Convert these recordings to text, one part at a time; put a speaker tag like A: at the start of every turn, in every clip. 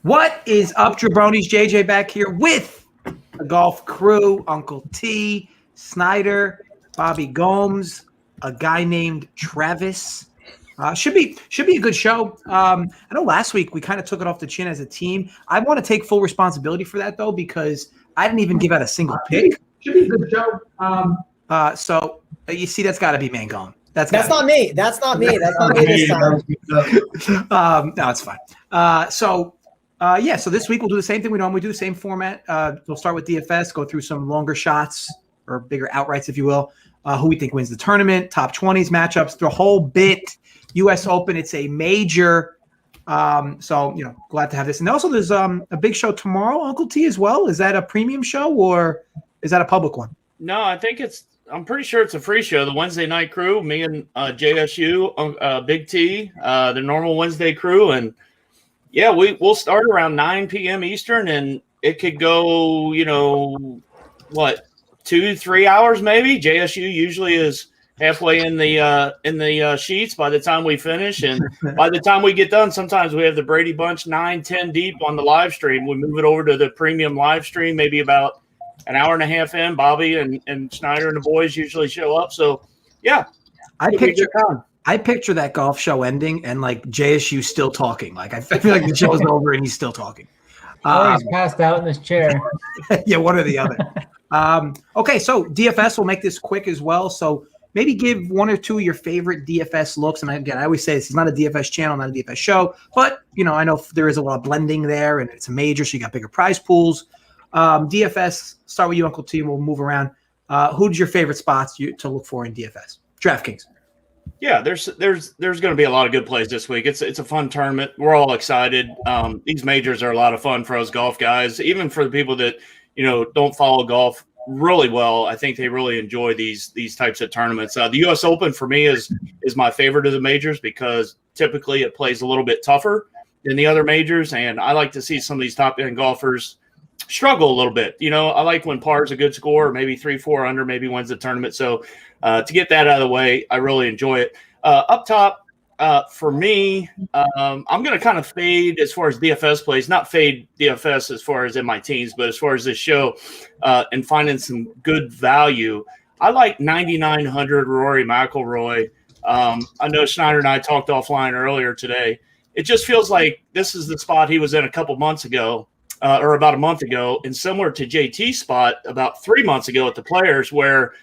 A: What is up, Jabronis? JJ back here with the golf crew, Uncle T, Snyder, Bobby Gomes, a guy named Travis. Should be a good show. I know last week we kind of took it off the chin as a team. I want to take full responsibility for that, though, because I didn't even give out a single pick. Should be a good show. So you see, that's got to be Mangone. That's
B: not me. That's not me this time.
A: No, it's fine. So this week we'll do the same thing we normally do, the same format. We'll start with DFS, go through some longer shots or bigger outrights, if you will, who we think wins the tournament, top 20s, matchups, the whole bit. U.S. Open, it's a major. So, glad to have this. And also there's a big show tomorrow, Uncle T, as well. Is that a premium show or is that a public one?
C: No, I'm pretty sure it's a free show. The Wednesday night crew, me and JSU, Big T, the normal Wednesday crew. And yeah, we'll start around 9 p.m. Eastern, and it could go, 2-3 hours maybe. JSU usually is halfway in the sheets by the time we finish, and by the time we get done, sometimes we have the Brady Bunch 9-10 deep on the live stream. We move it over to the premium live stream, maybe about an hour and a half in. Bobby and Snyder and the boys usually show up. So yeah,
A: I picture that golf show ending and like JSU still talking. Like I feel like the show is over and he's still talking.
D: He's passed out in his chair.
A: Yeah, one or the other. Okay, so DFS will make this quick as well. So maybe give one or two of your favorite DFS looks. And again, I always say this is not a DFS channel, not a DFS show, but I know there is a lot of blending there, and it's a major, so you got bigger prize pools. DFS, start with you, Uncle T, and we'll move around. Who's your favorite spots to look for in DFS? DraftKings.
C: Yeah, there's going to be a lot of good plays this week. It's a fun tournament. We're all excited. These majors are a lot of fun for us golf guys, even for the people that don't follow golf really well. I think they really enjoy these types of tournaments. The U.S. Open for me is my favorite of the majors because typically it plays a little bit tougher than the other majors, and I like to see some of these top end golfers struggle a little bit. I like when par is a good score, maybe 3-4 under, maybe wins the tournament. So to get that out of the way, I really enjoy it. Up top, for me, I'm going to kind of fade as far as DFS plays, not fade DFS as far as in my teams, but as far as this show and finding some good value. I like 9,900 Rory McIlroy. I know Snyder and I talked offline earlier today. It just feels like this is the spot he was in a couple months ago. Or about a month ago, and similar to JT's spot about 3 months ago at the Players, where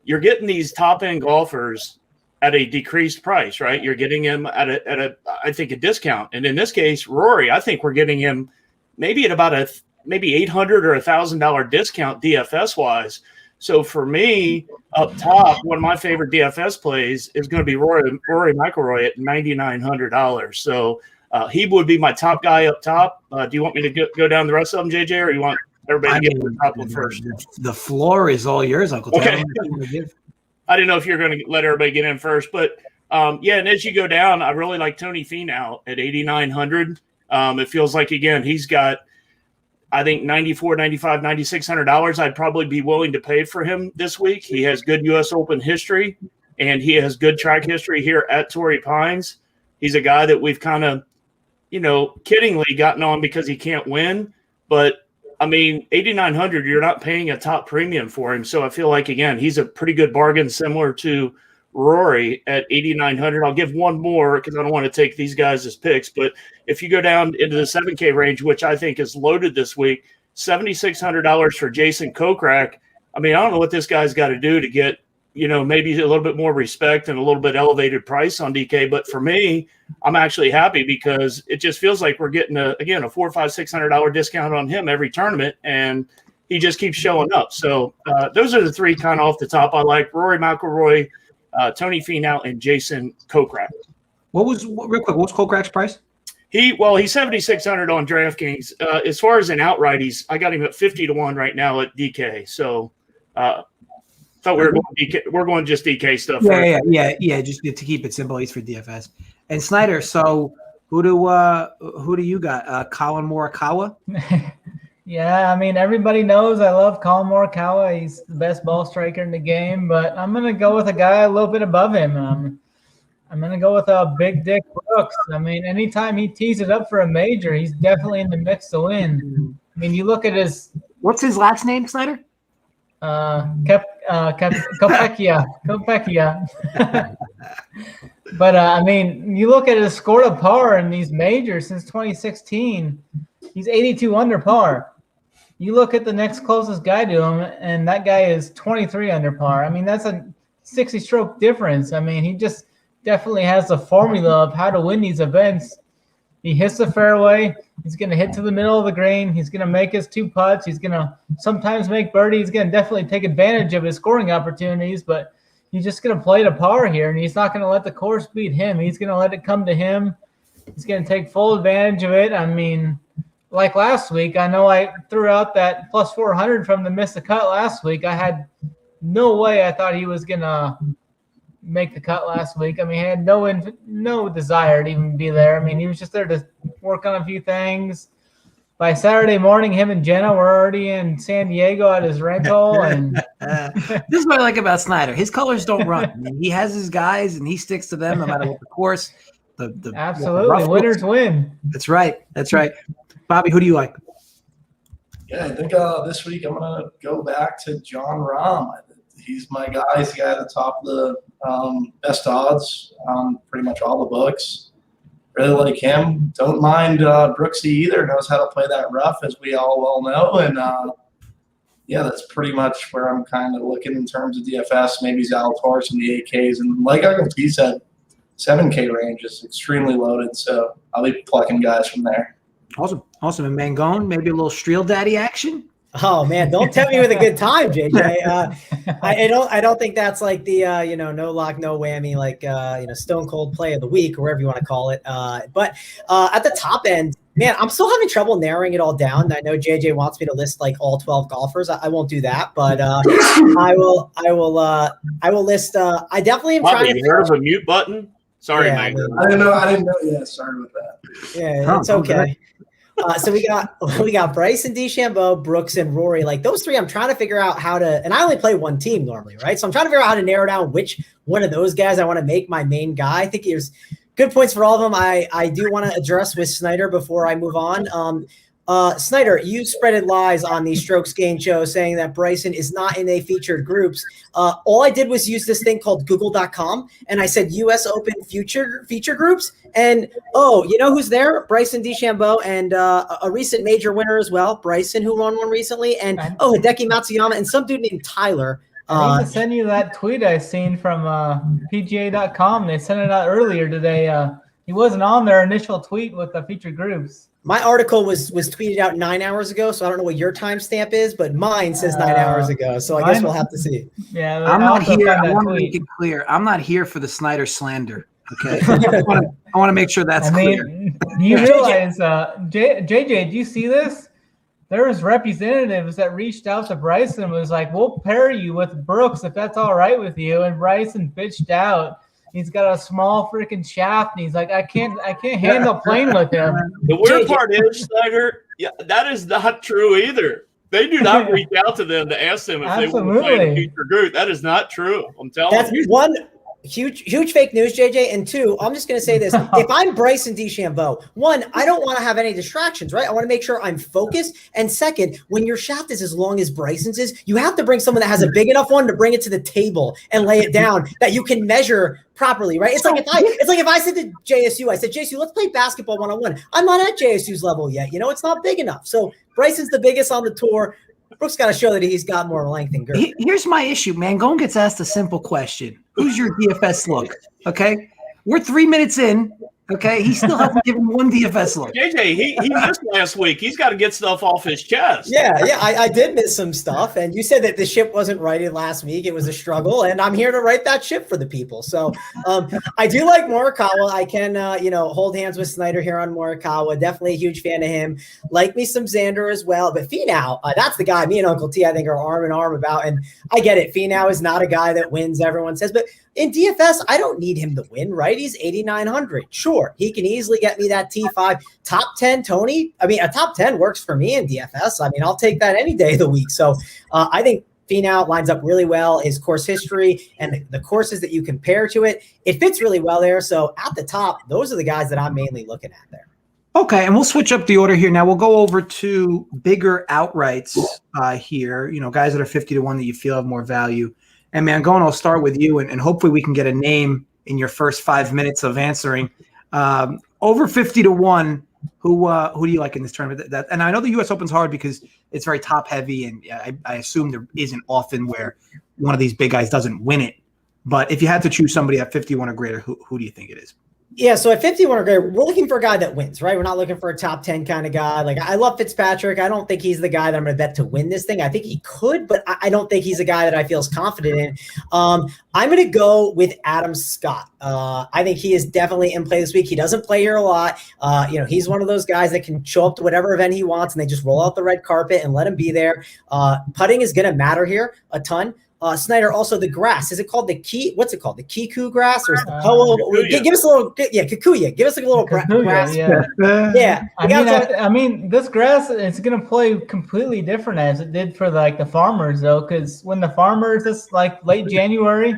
C: you're getting these top-end golfers at a decreased price, right? You're getting him at a I think, a discount. And in this case, Rory, I think we're getting him maybe at about maybe $800 or $1,000 discount DFS-wise. So for me, up top, one of my favorite DFS plays is going to be Rory McIlroy at $9,900. So he would be my top guy up top. Do you want me to go down the rest of them, JJ, or you want everybody to get the top one first?
A: The floor is all yours, Uncle.
C: Okay. I didn't know if you're going to let everybody get in first, but and as you go down, I really like Tony Finau at 8,900. It feels like, again, he's got, I think, $9,400, $9,500, $9,600. I'd probably be willing to pay for him this week. He has good U.S. Open history, and he has good track history here at Torrey Pines. He's a guy that we've kind of, kiddingly gotten on because he can't win. But, I mean, 8,900, you're not paying a top premium for him. So I feel like, again, he's a pretty good bargain, similar to Rory at 8,900. I'll give one more because I don't want to take these guys as picks. But if you go down into the 7K range, which I think is loaded this week, $7,600 for Jason Kokrak. I mean, I don't know what this guy's got to do to get, maybe a little bit more respect and a little bit elevated price on DK. But for me, I'm actually happy because it just feels like we're getting a $400, $500, $600 discount on him every tournament, and he just keeps showing up. So those are the three kind of off the top I like: Rory McIlroy, Tony Finau, and Jason Kokrak.
A: Real quick, what's Kokrak's price?
C: He's 7,600 on DraftKings. As far as an outright, I got him at 50-1 right now at DK. So. Thought we were going DK. We're going just DK stuff.
A: Yeah. Just to keep it simple, he's for DFS. And Snyder, so who do you got? Colin Morikawa?
D: Yeah, I mean, everybody knows I love Colin Morikawa. He's the best ball striker in the game, but I'm going to go with a guy a little bit above him. I'm going to go with Big Dick Brooks. I mean, anytime he tees it up for a major, he's definitely in the mix to win. I mean, you look at his –
A: What's his last name, Snyder?
D: Kopecky. But, I mean, you look at his score to par in these majors since 2016, he's 82 under par. You look at the next closest guy to him, and that guy is 23 under par. I mean, that's a 60-stroke difference. I mean, he just definitely has the formula of how to win these events. He hits the fairway. He's going to hit to the middle of the green. He's going to make his 2 putts. He's going to sometimes make birdie. He's going to definitely take advantage of his scoring opportunities, but he's just going to play to par here, and he's not going to let the course beat him. He's going to let it come to him. He's going to take full advantage of it. I mean, like last week, I know I threw out that plus 400 from the miss the cut last week. I had no way I thought he was going to make the cut last week. I mean, he had no desire to even be there. I mean, he was just there to work on a few things. By Saturday morning, him and Jenna were already in San Diego at his rental. And
A: this is what I like about Snyder. His colors don't run. I mean, he has his guys, and he sticks to them no matter what the course.
D: Absolutely. Winners win.
A: That's right. That's right. Bobby, who do you like?
E: Yeah, I think this week I'm going to go back to John Rahm. He's my guy. He's the guy at the top of the best odds on pretty much all the books. Really like him. Don't mind Brooksy either. Knows how to play that rough, as we all well know. And, yeah, that's pretty much where I'm kind of looking in terms of DFS. Maybe Zalatoris in the 8Ks. And like UncleT said, 7K range is extremely loaded. So I'll be plucking guys from there.
A: Awesome. And Mangone, maybe a little Streel Daddy action?
B: Oh man, don't tempt me with a good time, JJ. I don't think that's like the no lock, no whammy, like stone cold play of the week or whatever you want to call it. But at the top end, man, I'm still having trouble narrowing it all down. I know JJ wants me to list like all 12 golfers. I won't do that, but I will list. I definitely am trying.
C: You heard of a mute button? Sorry, man.
E: I didn't know. Yeah, sorry with that.
B: Yeah, it's okay. So we got Bryson DeChambeau, Brooks, and Rory. Like those three, I'm trying to figure out how to. And I only play one team normally, right? So I'm trying to figure out how to narrow down which one of those guys I want to make my main guy. I think there's good points for all of them. I do want to address with Snyder before I move on. Snyder, you spreaded lies on the Strokes Gained show saying that Bryson is not in a featured groups. All I did was use this thing called Google.com, and I said U.S. Open feature groups. And, you know who's there? Bryson DeChambeau and a recent major winner as well, Bryson, who won one recently, and, Hideki Matsuyama and some dude named Tyler.
D: I need to send you that tweet I seen from PGA.com. They sent it out earlier today. He wasn't on their initial tweet with the featured groups.
B: My article was tweeted out 9 hours ago, so I don't know what your timestamp is, but mine says 9 hours ago. So I guess we'll have to see.
D: Yeah,
A: I'm not here. I want to make it clear. I'm not here for the Snyder slander. Okay, I want to make sure that's clear.
D: You realize, JJ, do you see this? There was representatives that reached out to Bryson and was like, "We'll pair you with Brooks if that's all right with you." And Bryson bitched out. He's got a small freaking shaft, and he's like, I can't handle playing with him.
C: The weird part is, Snyder, that is not true either. They do not reach out to them to ask them if they want to play in a future group. That is not true. I'm telling you.
B: That's one huge fake news, JJ. And two, I'm just going to say this. If I'm Bryson DeChambeau, one, I don't want to have any distractions, right? I want to make sure I'm focused. And second, when your shaft is as long as Bryson's is, you have to bring someone that has a big enough one to bring it to the table and lay it down that you can measure properly, right? It's like if I said to JSU, I said, JSU, let's play basketball 1-on-1. I'm not at JSU's level yet. It's not big enough. So Bryson's the biggest on the tour. Brooks got to show that he's got more length and girth.
A: Here's my issue, man. Mangone gets asked a simple question. Who's your DFS look? Okay. We're 3 minutes in. Okay. He still hasn't given one DFS look.
C: JJ, he missed last week. He's got to get stuff off his chest.
B: Yeah. I did miss some stuff. And you said that the ship wasn't righted last week. It was a struggle. And I'm here to right that ship for the people. So I do like Morikawa. I can, hold hands with Snyder here on Morikawa. Definitely a huge fan of him. Like me some Xander as well. But Finau, that's the guy me and UncleT, I think, are arm in arm about. And I get it. Finau is not a guy that wins, everyone says. But in DFS, I don't need him to win, right? He's 8,900. Sure, he can easily get me that T5. Top 10, Tony. I mean, a top 10 works for me in DFS. I mean, I'll take that any day of the week. So I think Finau lines up really well. His course history and the courses that you compare to it, it fits really well there. So at the top, those are the guys that I'm mainly looking at there.
A: Okay, and we'll switch up the order here. Now we'll go over to bigger outrights here, guys that are 50-1 that you feel have more value. And Mangone, I'll start with you, and hopefully we can get a name in your first 5 minutes of answering. Over 50-1, who do you like in this tournament? And I know the U.S. Open's hard because it's very top heavy, and I assume there isn't often where one of these big guys doesn't win it. But if you had to choose somebody at 51 or greater, who do you think it is?
B: Yeah, so at 51 or greater, we're looking for a guy that wins, right? We're not looking for a top 10 kind of guy. Like, I love Fitzpatrick. I don't think he's the guy that I'm going to bet to win this thing. I think he could, but I don't think he's a guy that I feel as confident in. I'm going to go with Adam Scott. I think he is definitely in play this week. He doesn't play here a lot. He's one of those guys that can show up to whatever event he wants, and they just roll out the red carpet and let him be there. Putting is going to matter here a ton. Snyder, also the grass. Is it called what's it called? The Kiku grass or is the Poa? Give us a little, Kikuya. Give us a little grass. Yeah.
D: I mean, this grass is going to play completely different as it did for the farmers though, because when the farmers, it's like late January,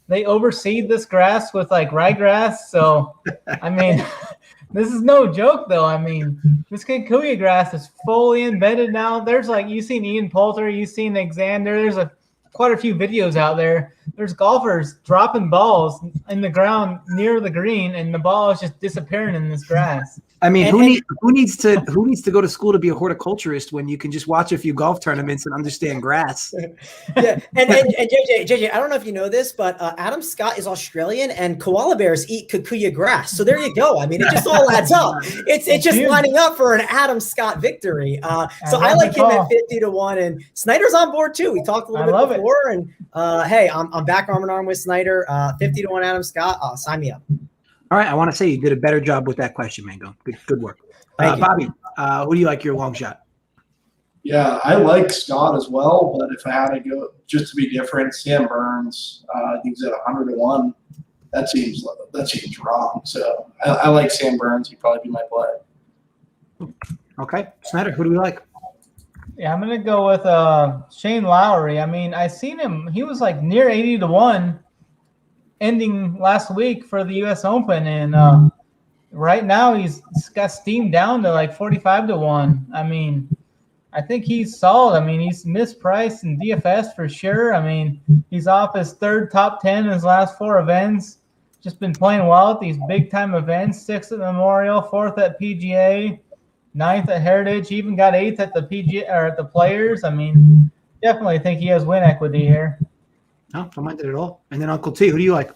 D: they overseed this grass with ryegrass. So, I mean, this is no joke though. I mean, this Kikuya grass is fully embedded now. There's you've seen Ian Poulter, you've seen Alexander. There's quite a few videos out there. There's golfers dropping balls in the ground near the green, and the ball is just disappearing in this grass.
A: I mean, who needs to go to school to be a horticulturist when you can just watch a few golf tournaments and understand grass?
B: Yeah, and JJ, I don't know if you know this, but Adam Scott is Australian, and koala bears eat Kikuya grass. So there you go. I mean, it just all adds up. It's just lining up for an Adam Scott victory. So I like him at 50-1, and Snyder's on board too. We talked a little bit before, and hey, I'm back arm in arm with Snyder. 50-1 Adam Scott. Sign me up.
A: All right, I want to say you did a better job with that question, Mango. Good work. Bobby, who do you like your long shot?
E: Yeah, I like Scott as well, but if I had to go just to be different, Sam Burns, he's at 100-1. That seems wrong. So I like Sam Burns. He'd probably be my play.
A: Okay, Snyder, who do we like?
D: Yeah, I'm gonna go with Shane Lowry. I mean, I seen him. He was near 80-1. Ending last week for the U.S. Open, and right now he's got steamed down to 45-1. I mean, I think he's solid. I mean, he's mispriced in DFS for sure. I mean, he's off his third top 10 in his last 4 events. Just been playing well at these big-time events, 6th at Memorial, 4th at PGA, 9th at Heritage. He even got 8th at the PGA or at the Players. I mean, definitely think he has win equity here.
A: No, don't mind it at all. And then UncleT, who do you like?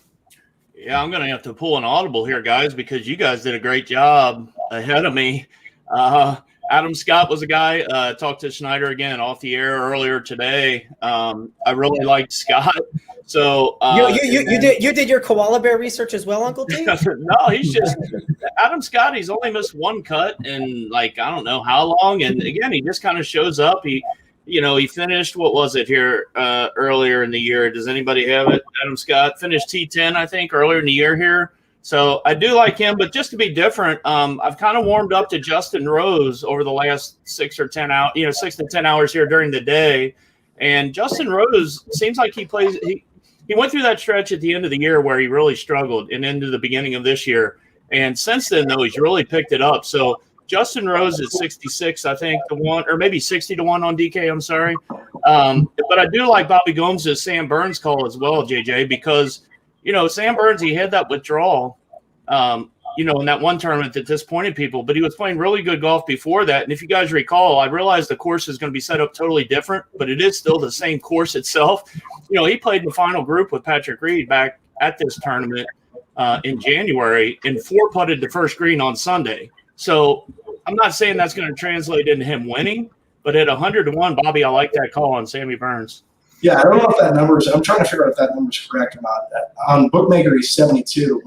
C: Yeah, I'm going to have to pull an audible here, guys, because you guys did a great job ahead of me. Adam Scott was a guy. Talked to Snyder again off the air earlier today. I really liked Scott. So
B: you did your koala bear research as well, UncleT?
C: No, he's just Adam Scott. He's only missed one cut in I don't know how long. And again, he just kind of shows up. He finished, what was it here earlier in the year? Does anybody have it? Adam Scott finished T10, I think, earlier in the year here. So I do like him, but just to be different, I've kind of warmed up to Justin Rose over the last 6 to 10 hours here during the day. And Justin Rose seems like he plays – he went through that stretch at the end of the year where he really struggled and into the beginning of this year. And since then, though, he's really picked it up. So – Justin Rose is 66, I think, to 1, or maybe 60-1 on DK. I'm sorry. But I do like Bobby Gomes' Sam Burns call as well, JJ, because, Sam Burns, he had that withdrawal, in that one tournament that disappointed people, but he was playing really good golf before that. And if you guys recall, I realized the course is going to be set up totally different, but it is still the same course itself. He played in the final group with Patrick Reed back at this tournament in January and 4-putted the first green on Sunday. So I'm not saying that's going to translate into him winning, but at 100-1, Bobby, I like that call on Sammy Burns.
E: Yeah, I don't know if that number's – I'm trying to figure out if that number's correct or not. On Bookmaker, he's 72-1.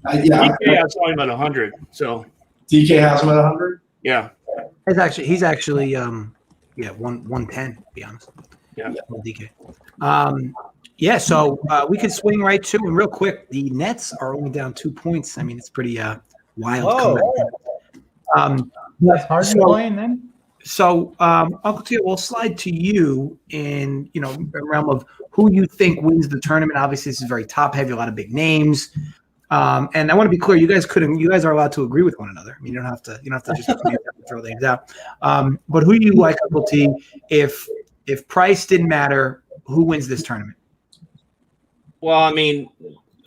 C: DK, I saw him at 100. So
E: DK has him at 100?
C: Yeah.
A: He's actually 110, to be honest.
C: Yeah.
A: DK. So we could swing right to, and real quick, the Nets are only down 2 points. I mean, it's pretty wild.
D: That's hard to play in then?
A: So, Uncle T, we'll slide to you in, the realm of who you think wins the tournament. Obviously, this is very top heavy, a lot of big names. And I want to be clear, you guys are allowed to agree with one another. I mean, you don't have to just throw things out. But who do you like, Uncle T? If price didn't matter, who wins this tournament?
C: Well, I mean,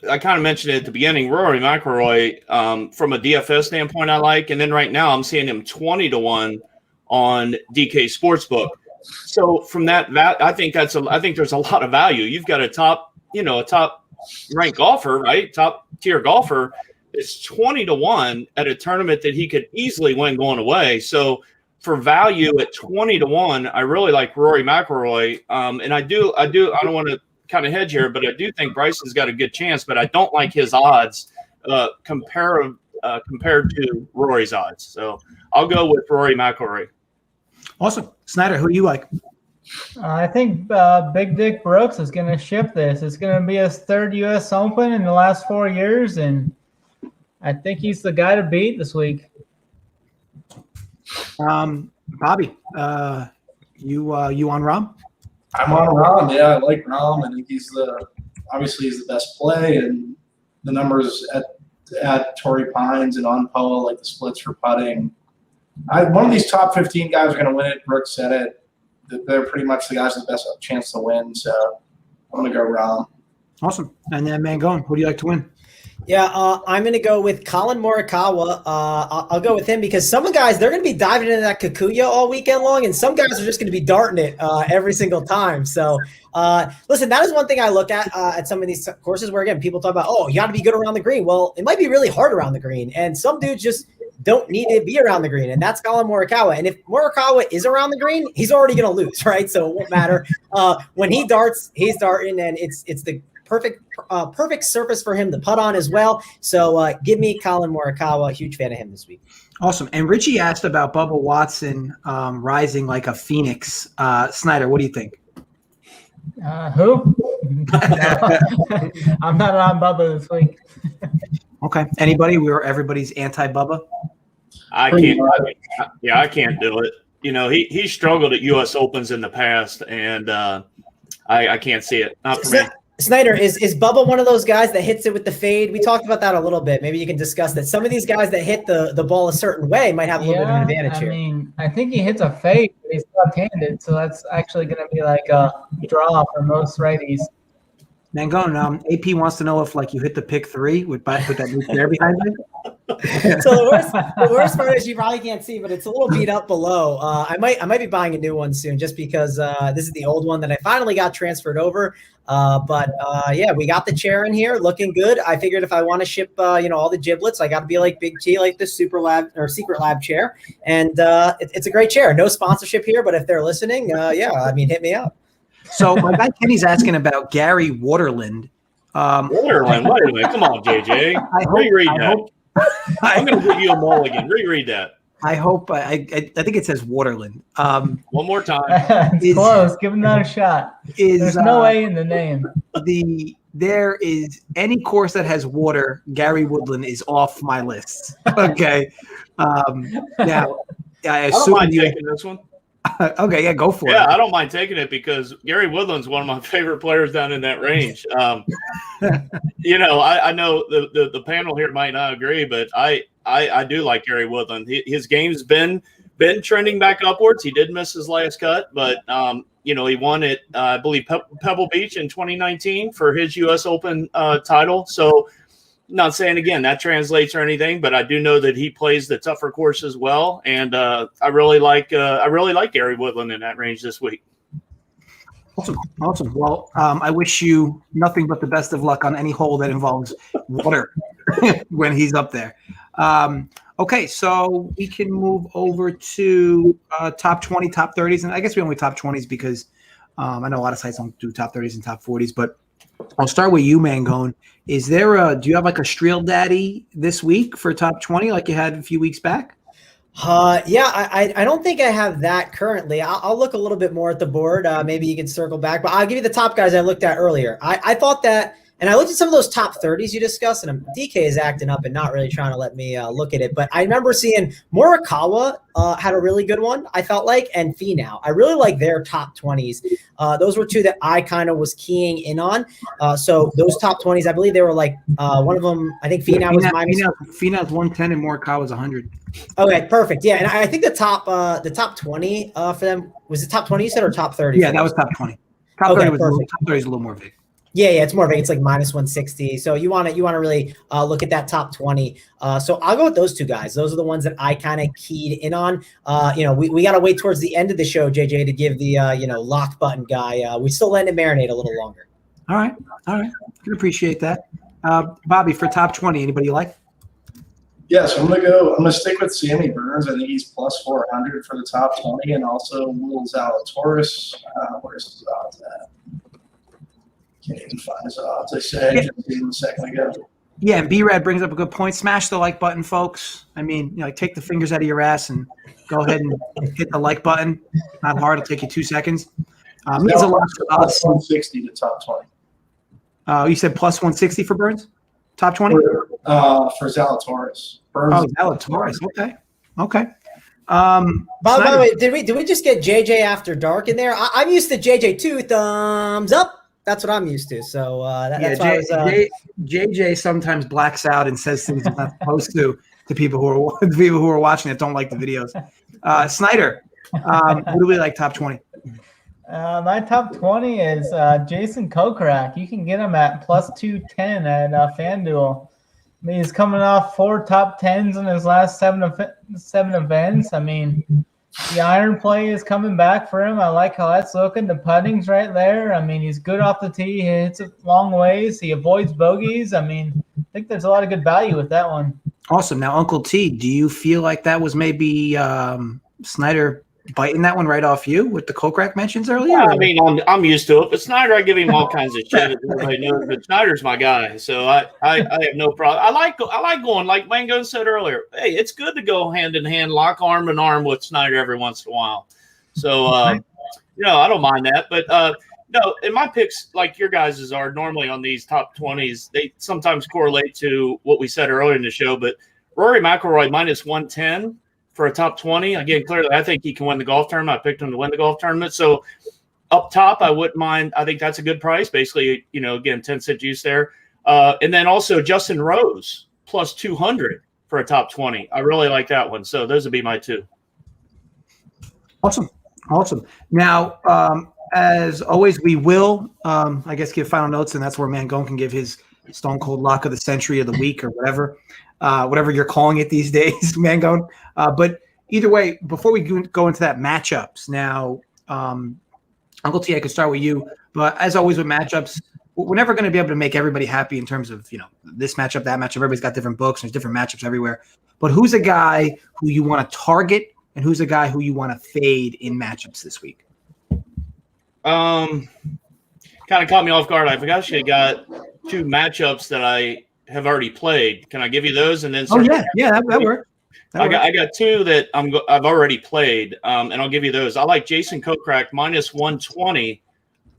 C: I kind of mentioned it at the beginning. Rory McIlroy, from a DFS standpoint, I like, and then right now I'm seeing him 20-1 on DK Sportsbook. So from that, I think there's a lot of value. You've got a top ranked golfer, right? Top tier golfer is 20-1 at a tournament that he could easily win going away. So for value at 20-1, I really like Rory McIlroy. And I don't want to kind of hedge here, but I do think Bryson's got a good chance, but I don't like his odds compared to Rory's odds. So I'll go with Rory McIlroy.
A: Awesome. Snyder, who do you like?
D: I think Big Dick Brooks is going to shift this. It's going to be his third U.S. Open in the last 4 years, and I think he's the guy to beat this week.
A: Bobby, you on Rahm?
E: I'm on Rahm. Yeah, I like Rahm. I think obviously he's the best play, and the numbers at Torrey Pines and on Poa, like the splits for putting. One of these top 15 guys are going to win it. Brooks said it. They're pretty much the guys with the best chance to win. So I'm going to go Rahm.
A: Awesome. And then Mangone, who do you like to win?
B: Yeah, I'm going to go with Colin Morikawa. I'll go with him because some guys, they're going to be diving into that Kikuya all weekend long, and some guys are just going to be darting it every single time. So, listen, that is one thing I look at some of these courses where, again, people talk about, oh, you got to be good around the green. Well, it might be really hard around the green, and some dudes just don't need to be around the green, and that's Colin Morikawa. And if Morikawa is around the green, he's already going to lose, right? So it won't matter. When he darts, he's darting, and it's the perfect surface for him to putt on as well. So give me Colin Morikawa. Huge fan of him this week.
A: Awesome. And Richie asked about Bubba Watson rising like a phoenix. Snyder, what do you think?
D: Who? I'm not on Bubba this week.
A: Okay. Everybody's anti-Bubba?
C: I can't do it. He struggled at U.S. Opens in the past, and I can't see it. Not for me.
B: Snyder, is Bubba one of those guys that hits it with the fade? We talked about that a little bit. Maybe you can discuss that. Some of these guys that hit the ball a certain way might have a little bit of an advantage here.
D: I mean, I think he hits a fade, but he's left-handed, so that's actually going to be like a draw for most righties.
A: Mangone, AP wants to know if you hit the pick 3 with that new chair behind you.
B: So the worst part is you probably can't see, but it's a little beat up below. I might be buying a new one soon just because this is the old one that I finally got transferred over. But we got the chair in here looking good. I figured if I want to ship all the giblets, I got to be like Big T, like the Super Lab or Secret Lab chair. And it's a great chair. No sponsorship here, but if they're listening, hit me up.
A: So my guy Kenny's asking about Gary Waterland.
C: Waterland, wait a minute. Come on, JJ. Reread that. I'm going to give you a mulligan. Reread that.
A: I hope. I think it says Waterland.
C: One more time.
D: It's close. Give him another shot. There's no A in the name.
A: There is any course that has water. Gary Woodland is off my list. Okay. Now, I assume
C: don't mind taking this one.
A: Okay, yeah, go for it.
C: Yeah, I don't mind taking it because Gary Woodland's one of my favorite players down in that range. I know the panel here might not agree, but I do like Gary Woodland. His game's been trending back upwards. He did miss his last cut, but he won at I believe Pebble Beach in 2019 for his U.S. Open title. So, not saying again that translates or anything, but I do know that he plays the tougher course as well, and I really like Gary Woodland in that range this week.
A: Awesome. Well, I wish you nothing but the best of luck on any hole that involves water when he's up there. Okay, so we can move over to top 20, top 30s, and I guess we only top 20s because I know a lot of sites don't do top 30s and top 40s, but I'll start with you, Mangone. Do you have like a Streel Daddy this week for top 20 like you had a few weeks back?
B: I don't think I have that currently. I'll look a little bit more at the board. Maybe you can circle back, but I'll give you the top guys I looked at earlier. I thought that And I looked at some of those top 30s you discussed, and DK is acting up and not really trying to let me look at it. But I remember seeing Morikawa had a really good one, I felt like, and Finau. I really like their top 20s. Those were two that I kind of was keying in on. So those top 20s, I believe they were like one of them, I think Finau was minus.
A: Finau's 110 and Morikawa's 100.
B: Okay, perfect. Yeah, and I think the top 20 for them, was it top 20 you said or top 30?
A: Yeah, that was top 20. Top 30 was top 30 is a little more big.
B: Yeah, it's more big. It's like minus 160. So you want to really look at that top 20. So I'll go with those two guys. Those are the ones that I kind of keyed in on. We got to wait towards the end of the show, JJ, to give the lock button guy. We still let it marinate a little longer.
A: All right. I can appreciate that. Bobby, for top 20, anybody you like?
E: Yeah, so I'm gonna stick with Sammy Burns. I think he's plus 400 for the top 20, and also Will Zalatoris. Where's his odds at? Can't even find his odds. I said just a second ago.
A: Yeah, and B-Rad brings up a good point. Smash the like button, folks. I mean, take the fingers out of your ass and go ahead and hit the like button. Not hard. It'll take you 2 seconds. Means a lot to us.
E: Plus 160 to top 20.
A: You said plus 160 for Burns? Top 20?
E: For Zalatoris. Burns.
A: Zalatoris. Okay.
B: By the way, did we just get JJ After Dark in there? I'm used to JJ 2 thumbs up. That's what I'm used to. So that's why
A: JJ sometimes blacks out and says things he's not supposed to people who are watching it don't like the videos. Snyder, who do we like top 20?
D: My top 20 is Jason Kokrak. You can get him at plus 210 at FanDuel. I mean, he's coming off 4 top 10s in his last seven events. I mean, the iron play is coming back for him. I like how that's looking. The putting's right there. I mean, he's good off the tee. He hits it long ways. He avoids bogeys. I mean, I think there's a lot of good value with that one.
A: Awesome. Now, UncleT, do you feel like that was maybe Snyder biting that one right off you with the Kokrak mentions earlier?
C: Yeah, I mean, I'm used to it, but Snyder, I give him all kinds of shit. Everybody knows, but Snyder's my guy, so I have no problem. I like going, like Mangone said earlier. Hey, it's good to go hand in hand, lock arm in arm with Snyder every once in a while. So I don't mind that. But no, and my picks, like your guys' are normally on these top 20s, they sometimes correlate to what we said earlier in the show. But Rory McIlroy minus 110. For a top 20, again, clearly, I think he can win the golf tournament. I picked him to win the golf tournament. So up top, I wouldn't mind. I think that's a good price. Basically, again, 10-cent juice there. And then also Justin Rose plus 200 for a top 20. I really like that one. So those would be my two.
A: Awesome. Now, as always, we will, I guess, give final notes, and that's where Mangone can give his Stone Cold Lock of the Century of the Week or whatever you're calling it these days, Mangone. But either way, before we go into that matchups, now, UncleT, I could start with you. But as always with matchups, we're never going to be able to make everybody happy in terms of, this matchup, that matchup. Everybody's got different books. There's different matchups everywhere. But who's a guy who you want to target and who's a guy who you want to fade in matchups this week?
C: Kind of caught me off guard. I forgot she got 2 matchups that I have already played. Can I give you those and then?
A: That worked.
C: I got 2 that I've already played, and I'll give you those. I like Jason Kokrak minus 120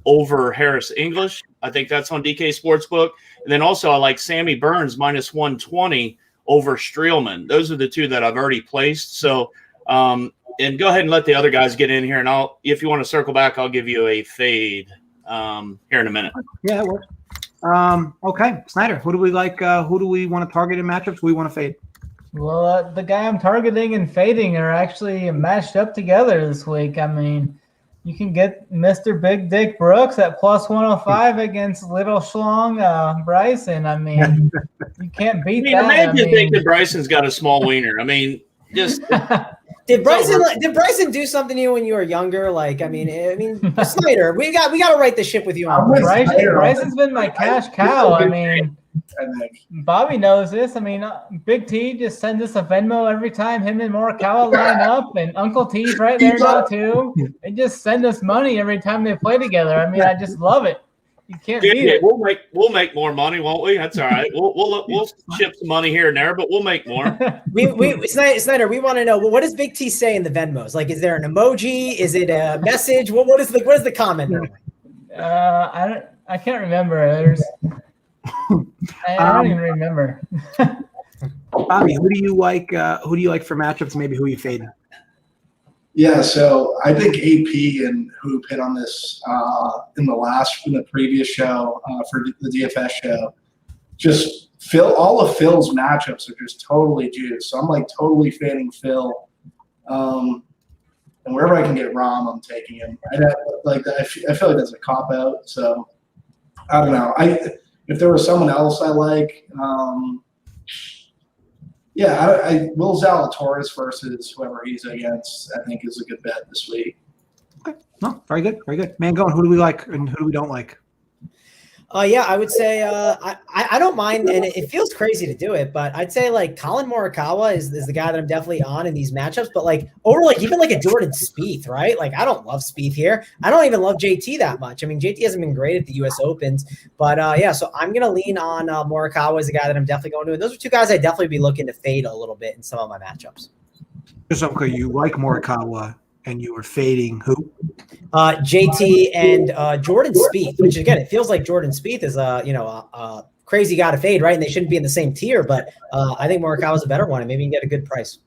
C: over Harris English. I think that's on DK Sportsbook. And then also I like Sammy Burns minus 120 over Streelman. Those are the 2 that I've already placed. So, and go ahead and let the other guys get in here, and if you want to circle back, I'll give you a fade here in a minute.
A: Yeah, that works. Okay, Snyder, who do we like? Who do we want to target in matchups? Who we want to fade?
D: Well, the guy I'm targeting and fading are actually matched up together this week. I mean, you can get Mr. Big Dick Brooks at plus 105 against Little Schlong Bryson. I mean, you can't beat that.
C: Imagine thinking Bryson's got a small wiener. I mean, just
B: Did Bryson do something to you when you were younger? Like, I mean, Snyder, we got to right the ship with you on
D: Bryson's been my cash cow. I mean, Bobby knows this. I mean, Big T just sends us a Venmo every time him and Morikawa line up, and UncleT's right there now too. They just send us money every time they play together. I mean, I just love it. You can't beat it.
C: We'll make more money, won't we? That's all right. We'll chip some money here and there, but we'll make more.
B: Snyder, we want to know, what does Big T say in the Venmos? Like, is there an emoji? Is it a message? What is the comment?
D: I can't remember. I don't even remember.
A: Bobby, who do you like? Who do you like for matchups? Maybe who you fading?
E: Yeah, so I think AP and Hoop hit on this in the previous show for the DFS show. Just all of Phil's matchups are just totally juiced. So I'm like totally fading Phil. And wherever I can get Rom, I'm taking him. I feel like that's a cop out. So I don't know. If there was someone else I like, Will Zalatoris versus whoever he's against, I think is a good bet this week.
A: Okay. No, very good, very good. Mangone, who do we like and who do we don't like?
B: I would say I don't mind, and it feels crazy to do it, but I'd say like Colin Morikawa is the guy that I'm definitely on in these matchups. But like over like even like a Jordan Spieth, right? Like I don't love Spieth here. I don't even love JT that much. I mean, JT hasn't been great at the U.S. Opens, but so I'm gonna lean on Morikawa as a guy that I'm definitely going to. And those are two guys I'd definitely be looking to fade a little bit in some of my matchups.
A: So okay, you like Morikawa and you were fading who?
B: JT and Jordan Spieth, which again, it feels like Jordan Spieth is a crazy guy to fade, right? And they shouldn't be in the same tier, but I think Morikawa is a better one, and maybe you can get a good price.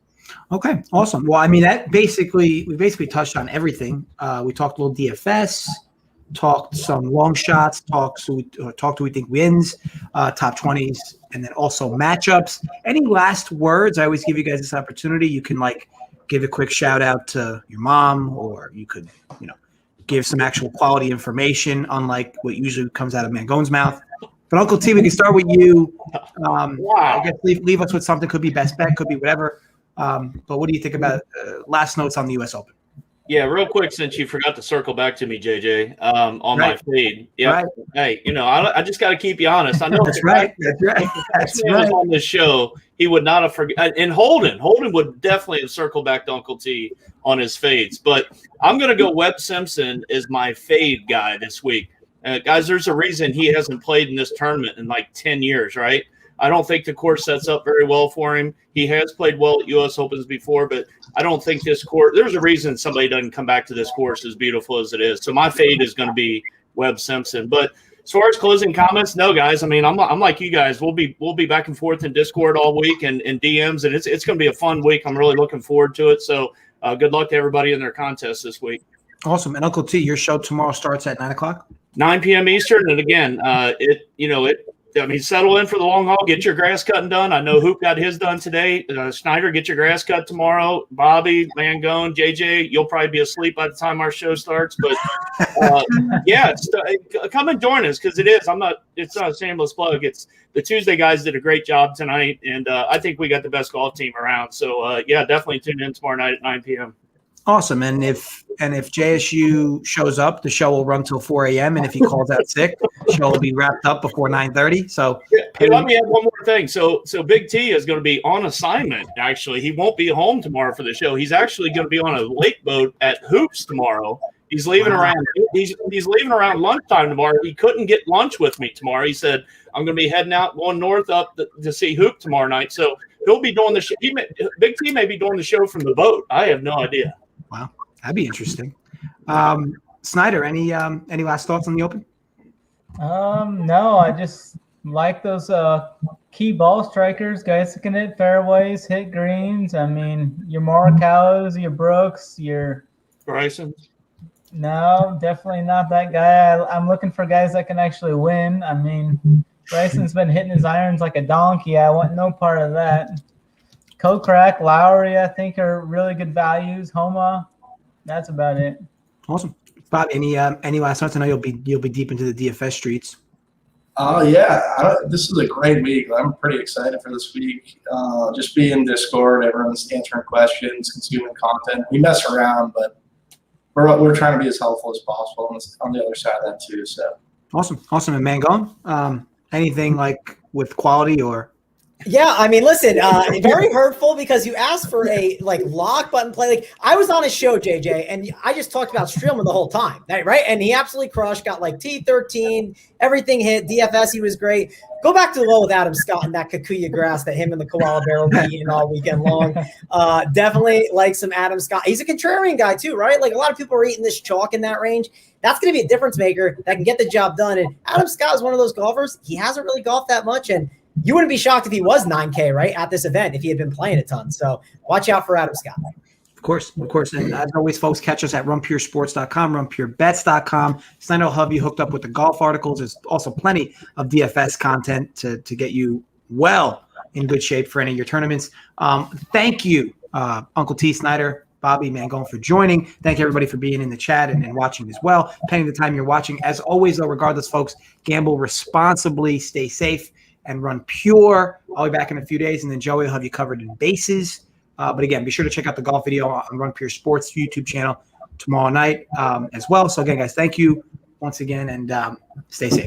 A: Okay, awesome. Well, I mean, we basically touched on everything. We talked a little DFS, talked some long shots, talked who we think wins, top 20s, and then also matchups. Any last words? I always give you guys this opportunity. You can give a quick shout out to your mom, or you could, give some actual quality information, unlike what usually comes out of Mangone's mouth. But Uncle T, we can start with you. I guess leave us with something. Could be best bet, could be whatever. But what do you think about last notes on the U.S. Open?
C: Yeah, real quick, since you forgot to circle back to me, JJ, on my fade. Yeah, right. Hey, I just got to keep you honest. I know
A: that's right. That's right.
C: That's right. On this show, he would not have forgotten. And Holden would definitely have circled back to Uncle T on his fades. But I'm going to go Webb Simpson as my fade guy this week. Guys, there's a reason he hasn't played in this tournament in like 10 years, right? I don't think the course sets up very well for him. He has played well at U.S. Opens before, but I don't think this course – there's a reason somebody doesn't come back to this course as beautiful as it is. So my fade is going to be Webb Simpson. But as far as closing comments, no, guys. I mean, I'm like you guys. We'll be back and forth in Discord all week and DMs, and it's going to be a fun week. I'm really looking forward to it. So good luck to everybody in their contests this week.
A: Awesome. And Uncle T, your show tomorrow starts at 9 o'clock?
C: 9 p.m. Eastern. And again, settle in for the long haul. Get your grass cutting done. I know Hoop got his done today. Snyder, get your grass cut tomorrow. Bobby, Mangone, JJ, you'll probably be asleep by the time our show starts. But come and join us because it's not a shameless plug. It's the Tuesday guys did a great job tonight, and I think we got the best golf team around. So definitely tune in tomorrow night at 9 p.m.
A: Awesome. And if JSU shows up, the show will run till 4 a.m. And if he calls out sick, the show will be wrapped up before 9:30. So
C: let me add one more thing. So Big T is going to be on assignment. Actually, he won't be home tomorrow for the show. He's actually going to be on a lake boat at Hoops tomorrow. He's leaving around. He's leaving around lunchtime tomorrow. He couldn't get lunch with me tomorrow. He said, "I'm going to be heading out, going north up to see Hoop tomorrow night." So he'll be doing the show. Big T may be doing the show from the boat. I have no idea.
A: Wow, that'd be interesting. Snyder, any last thoughts on the Open?
D: No, I just like those key ball strikers, guys that can hit fairways, hit greens. I mean, your Morikawas, your Brooks, your
C: Bryson.
D: No, definitely not that guy. I'm looking for guys that can actually win. I mean, Bryson's been hitting his irons like a donkey. I want no part of that. Kokrak, Lowry, I think are really good values. Homa, that's about it.
A: Awesome, Bob. Any last thoughts? I know you'll be deep into the DFS streets.
E: This is a great week. I'm pretty excited for this week. Just be in Discord, everyone's answering questions, consuming content. We mess around, but we're trying to be as helpful as possible on the other side of that too. So
A: awesome. And Mangone, anything like with quality or?
B: Yeah, I mean, listen, very hurtful because you asked for a lock button play. Like I was on his show, JJ, and I just talked about Streelman the whole time, right? And he absolutely crushed, got like T13, everything hit, DFS, he was great. Go back to the low with Adam Scott and that Kikuyu grass that him and the koala bear will be eating all weekend long. Definitely like some Adam Scott. He's a contrarian guy too, right? Like a lot of people are eating this chalk in that range. That's going to be a difference maker that can get the job done. And Adam Scott is one of those golfers. He hasn't really golfed that much, and you wouldn't be shocked if he was 9K, right, at this event if he had been playing a ton. So watch out for Adam Scott.
A: Of course. And as always, folks, catch us at runpuresports.com, runpurebets.com. Snyder will have you hooked up with the golf articles. There's also plenty of DFS content to get you well in good shape for any of your tournaments. Thank you, Uncle T, Snyder, Bobby, Mangone, for joining. Thank everybody for being in the chat and watching as well, depending on the time you're watching. As always, though, regardless, folks, gamble responsibly, stay safe, and run pure. I'll be back in a few days, and then Joey will have you covered in bases. But again, be sure to check out the golf video on Run Pure Sports YouTube channel tomorrow night as well. So again, guys, thank you once again, and stay safe.